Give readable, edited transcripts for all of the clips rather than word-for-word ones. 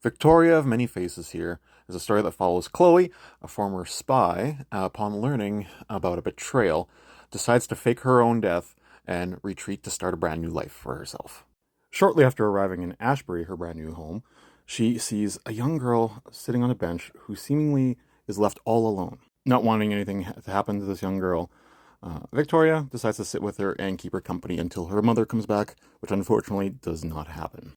Victoria of Many Faces here is a story that follows Chloe, a former spy, upon learning about a betrayal, decides to fake her own death and retreat to start a brand new life for herself. Shortly after arriving in Ashbury, her brand new home, she sees a young girl sitting on a bench who seemingly is left all alone. Not wanting anything to happen to this young girl, Victoria decides to sit with her and keep her company until her mother comes back, which unfortunately does not happen.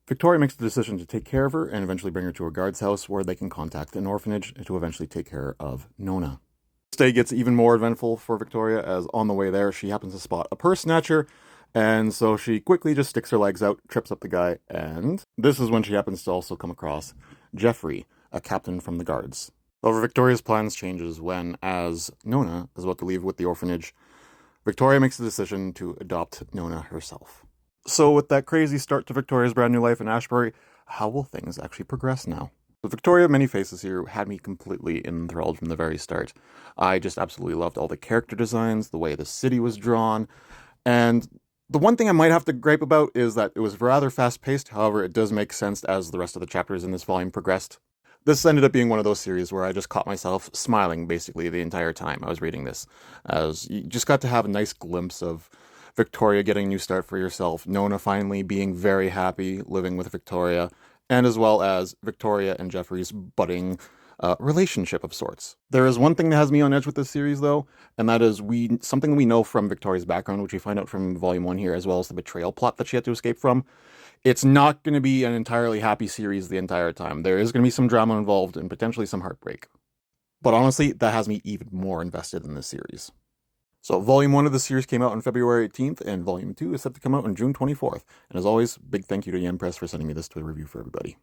Victoria makes the decision to take care of her and eventually bring her to a guard's house where they can contact an orphanage to eventually take care of Nonna. This day gets even more eventful for Victoria as on the way there she happens to spot a purse snatcher, and so she quickly just sticks her legs out, trips up the guy, and this is when she happens to also come across Jeffrey, a captain from the guards. However, Victoria's plans changes when, as Nonna is about to leave with the orphanage, Victoria makes the decision to adopt Nonna herself. So with that crazy start to Victoria's brand new life in Ashbury, how will things actually progress now? The Victoria of Many Faces here had me completely enthralled from the very start. I just absolutely loved all the character designs, the way the city was drawn, and the one thing I might have to gripe about is that it was rather fast-paced. However, it does make sense as the rest of the chapters in this volume progressed. This ended up being one of those series where I just caught myself smiling basically the entire time I was reading this, as you just got to have a nice glimpse of Victoria getting a new start for herself, Nonna finally being very happy living with Victoria, and as well as Victoria and Jeffrey's budding relationship of sorts. There is one thing that has me on edge with this series, though, and that is something we know from Victoria's background, which we find out from Volume 1 here, as well as the betrayal plot that she had to escape from. It's not going to be an entirely happy series the entire time. There is going to be some drama involved and potentially some heartbreak. But honestly, that has me even more invested in this series. So Volume 1 of the series came out on February 18th, and Volume 2 is set to come out on June 24th. And as always, big thank you to Yen Press for sending me this to review for everybody.